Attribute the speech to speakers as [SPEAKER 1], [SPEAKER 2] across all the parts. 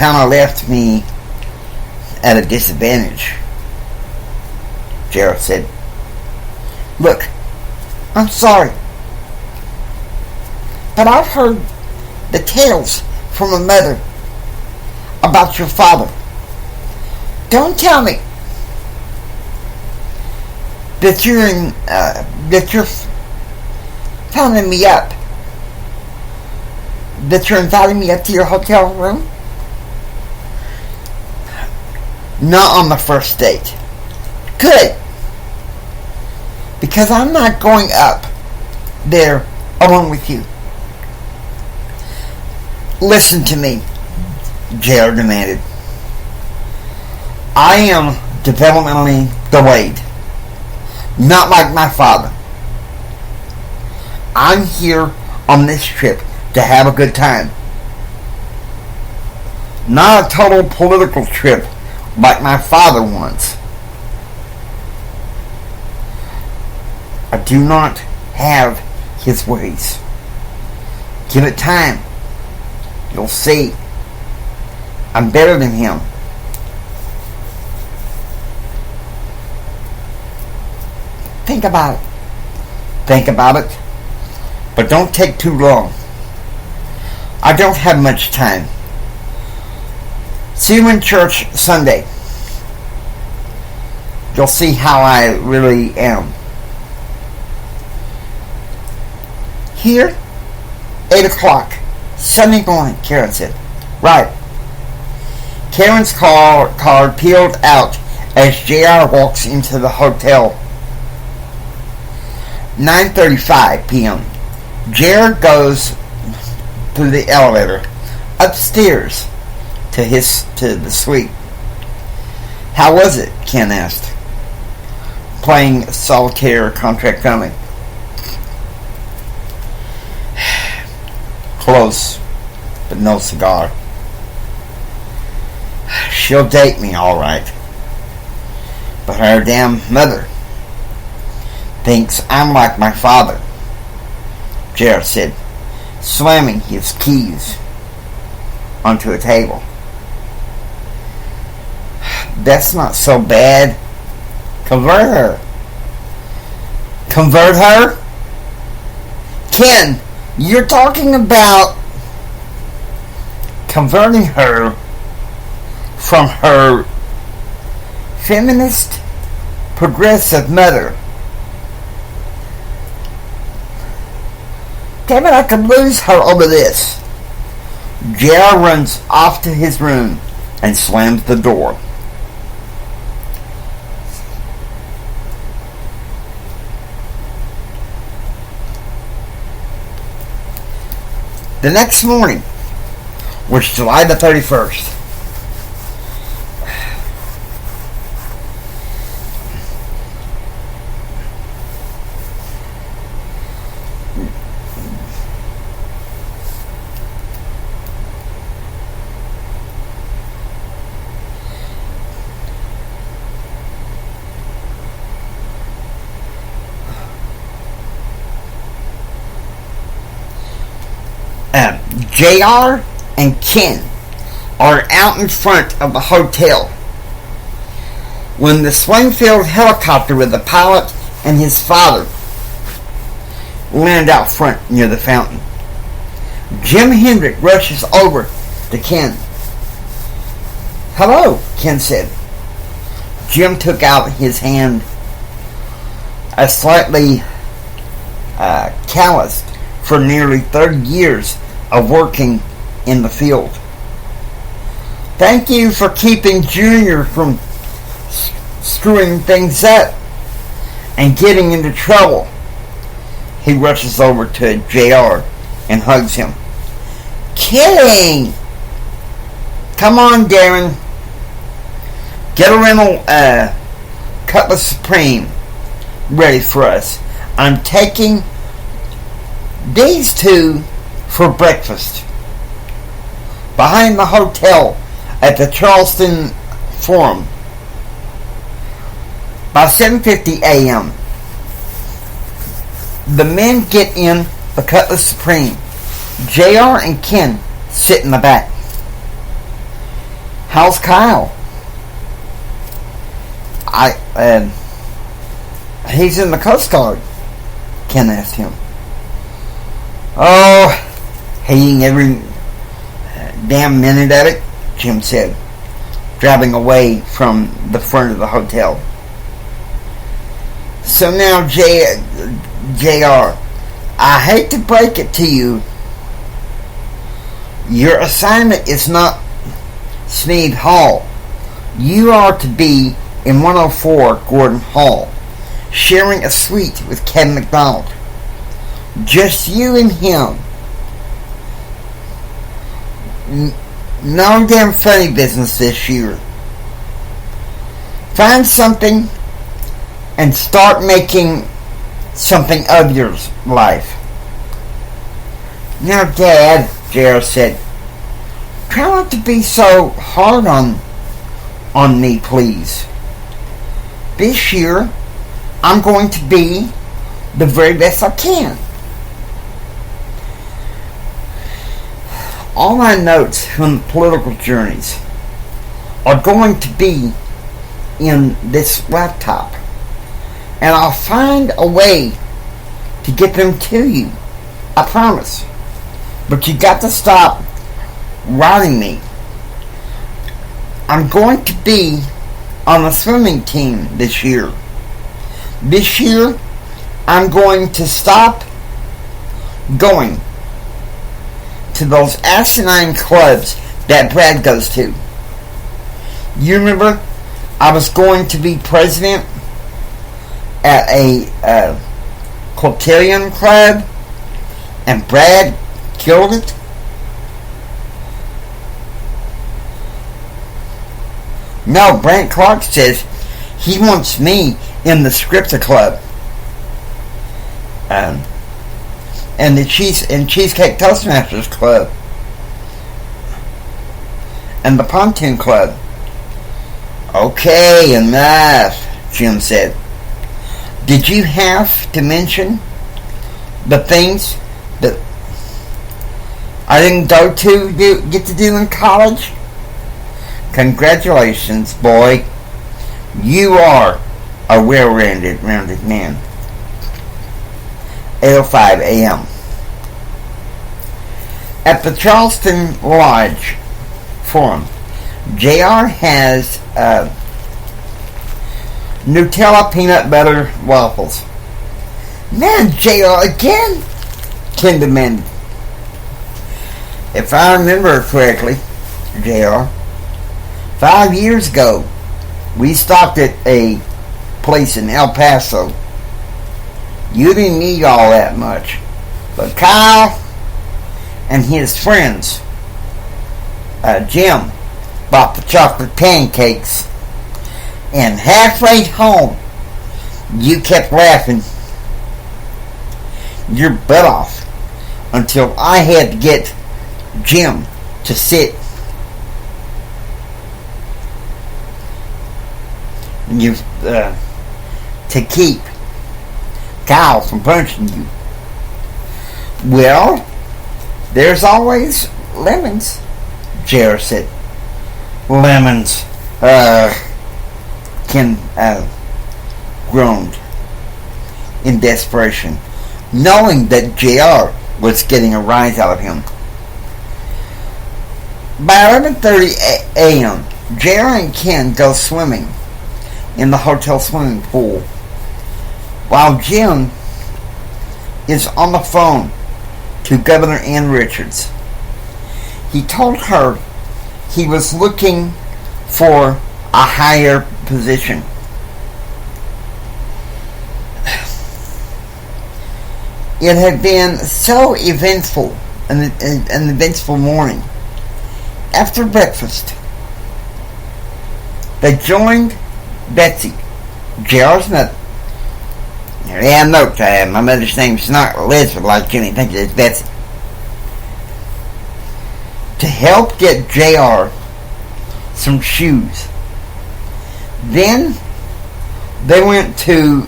[SPEAKER 1] kind of left me at a disadvantage, Jared said. Look, I'm sorry, but I've heard the tales from a mother about your father. Don't tell me that you're phoning me up, that you're inviting me up to your hotel room. Not on the first date. Good. Because I'm not going up there along with you. Listen to me, JR demanded. I am developmentally delayed. Not like my father. I'm here on this trip to have a good time. Not a total political trip like my father once. I do not have his ways. Give it time. You'll see. I'm better than him. Think about it. Think about it. But don't take too long. I don't have much time. See you in church Sunday. You'll see how I really am. Here, 8 o'clock, Sunday morning, Karen said. Right. Karen's card peeled out as JR walks into the hotel. 9:35 p.m. JR goes through the elevator upstairs to the suite. How was it? Ken asked. Playing solitaire contract coming. Close, but no cigar. She'll date me, all right. But her damn mother thinks I'm like my father, Jared said, slamming his keys onto a table. That's not so bad. Convert her. Convert her? Ken, you're talking about converting her from her feminist, progressive mother. Damn it, I could lose her over this. JR runs off to his room and slams the door. The next morning was July the 31st. JR and Ken are out in front of the hotel when the Springfield helicopter with the pilot and his father land out front near the fountain. Jim Hendrick rushes over to Ken. Hello, Ken said. Jim took out his hand, a slightly calloused for nearly 30 years of working in the field. Thank you for keeping Junior from screwing things up and getting into trouble. He rushes over to JR and hugs him. Kidding! Come on, Darren. Get a rental Cutlass Supreme ready for us. I'm taking these two for breakfast behind the hotel at the Charleston Forum by 7:50 a.m. The men get in the Cutlass Supreme. JR and Ken sit in the back. How's Kyle? He's in the Coast Guard, Ken asked him. Oh, hating every damn minute of it, Jim said, driving away from the front of the hotel. So now, JR, I hate to break it to you. Your assignment is not Sneed Hall. You are to be in 104 Gordon Hall, sharing a suite with Ken McDonald. Just you and him. No damn funny business this year. Find something and start making something of your life. Now, Dad, JR said, try not to be so hard on me, please. This year, I'm going to be the very best I can. All my notes from the political journeys are going to be in this laptop, and I'll find a way to get them to you. I promise. But you got to stop writing me. I'm going to be on the swimming team this year. This year, I'm going to stop going to those asinine clubs that Brad goes to. You remember, I was going to be president at a Quotidian club, and Brad killed it? No, Brant Clark says he wants me in the Scripture Club. And the Cheesecake Toastmasters Club. And the Pontoon Club. Okay, enough, Jim said. Did you have to mention the things that I didn't get to do in college? Congratulations, boy. You are a well-rounded man. 8:05 a.m. At the Charleston Lodge Forum, JR has Nutella peanut butter waffles. Man, JR, again? Ken demanded. If I remember correctly, JR, 5 years ago, we stopped at a place in El Paso. You didn't eat all that much. But Kyle and his friends, Jim, bought the chocolate pancakes. And halfway home, you kept laughing your butt off until I had to get Jim to sit. To keep Kyle from punching you. Well, there's always lemons, JR said. Lemons. Ken groaned in desperation, knowing that JR was getting a rise out of him. By 11:30 a.m., JR and Ken go swimming in the hotel swimming pool, while Jim is on the phone to Governor Ann Richards. He told her he was looking for a higher position. It had been so eventful, an eventful morning. After breakfast, they joined Betsy, JR's mother. Yeah, note, my mother's name's not Elizabeth like Jimmy thinks it's Betsy. To help get JR some shoes. Then they went to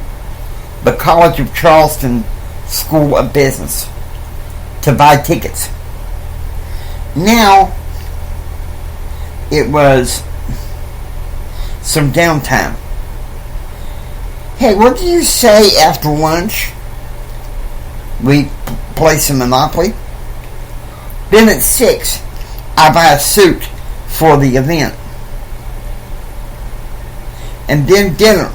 [SPEAKER 1] the College of Charleston School of Business to buy tickets. Now it was some downtime. Hey, what do you say after lunch? We play some Monopoly. Then at 6, I buy a suit for the event. And then dinner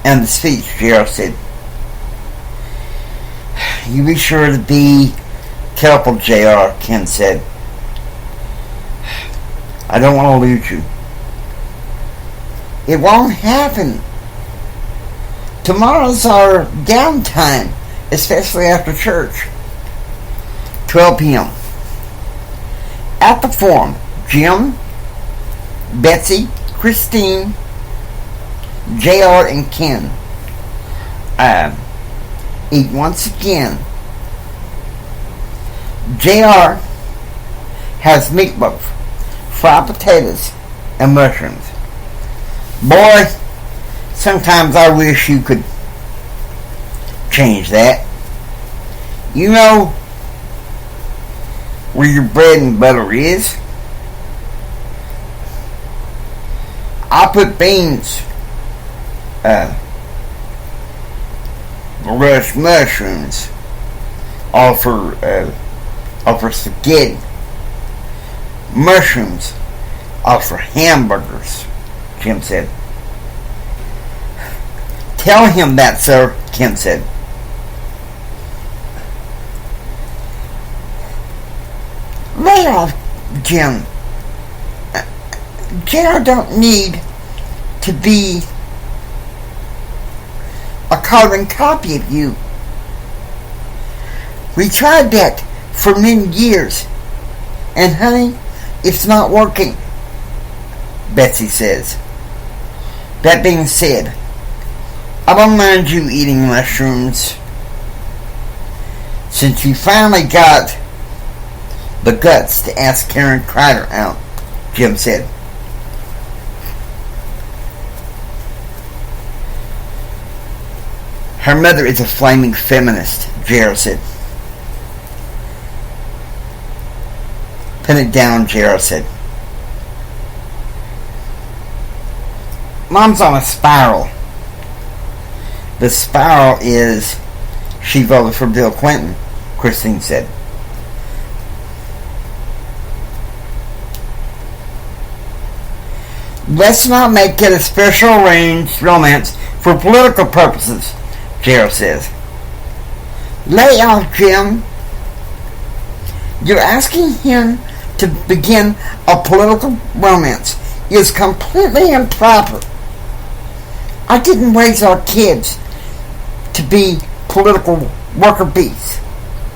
[SPEAKER 1] and the speech, JR said. You be sure to be careful, JR, Ken said. I don't want to lose you. It won't happen. Tomorrow's our downtime, especially after church. 12 p.m. At the forum, Jim, Betsy, Christine, JR, and Ken eat once again. JR has meatloaf, fried potatoes, and mushrooms. Boy, sometimes I wish you could change that. You know where your bread and butter is? I put beans, rushed mushrooms, all for spaghetti. Mushrooms are for hamburgers, Jim said. Tell him that, sir, Ken said. Lay off, Jim. JR don't need to be a carbon copy of you. We tried that for many years, and honey, it's not working, Betsy says. That being said, I don't mind you eating mushrooms. Since you finally got the guts to ask Karen Kreider out, Jim said. Her mother is a flaming feminist, JR said. Put it down, JR said. Mom's on a spiral. The spiral is she voted for Bill Clinton, Christine said. Let's not make it a special arranged romance for political purposes, JR says. Lay off, Jim. You're asking him to begin a political romance is completely improper. I didn't raise our kids to be political worker bees,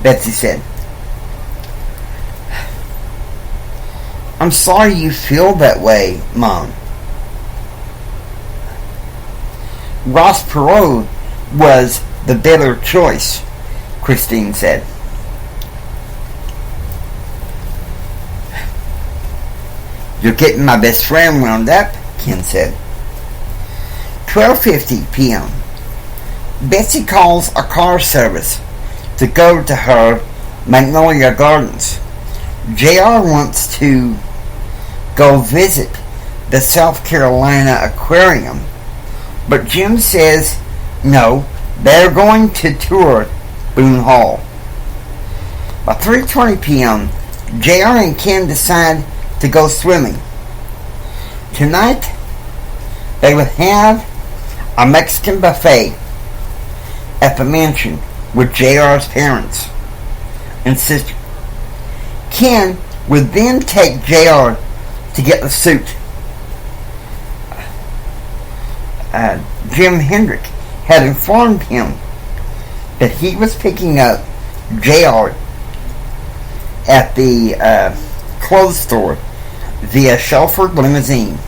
[SPEAKER 1] Betsy said. I'm sorry you feel that way, Mom. Ross Perot was the better choice, Christine said. You're getting my best friend wound up, Ken said. 12:50 p.m. Betsy calls a car service to go to her Magnolia Gardens. JR wants to go visit the South Carolina Aquarium, but Jim says no, they're going to tour Boone Hall. By 3:20 p.m., JR and Ken decide to go swimming. Tonight, they will have a Mexican buffet at the mansion with JR's parents and sister. Ken would then take JR to get the suit. Jim Hendrick had informed him that he was picking up JR at the clothes store via chauffeured limousine.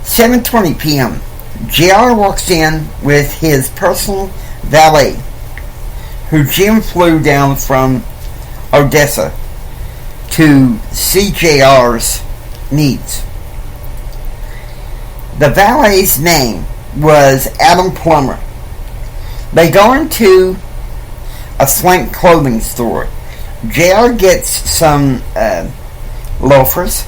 [SPEAKER 1] 7:20 p.m. JR walks in with his personal valet, who Jim flew down from Odessa to see JR's needs. The valet's name was Adam Plummer. They go into a swank clothing store. JR gets some loafers.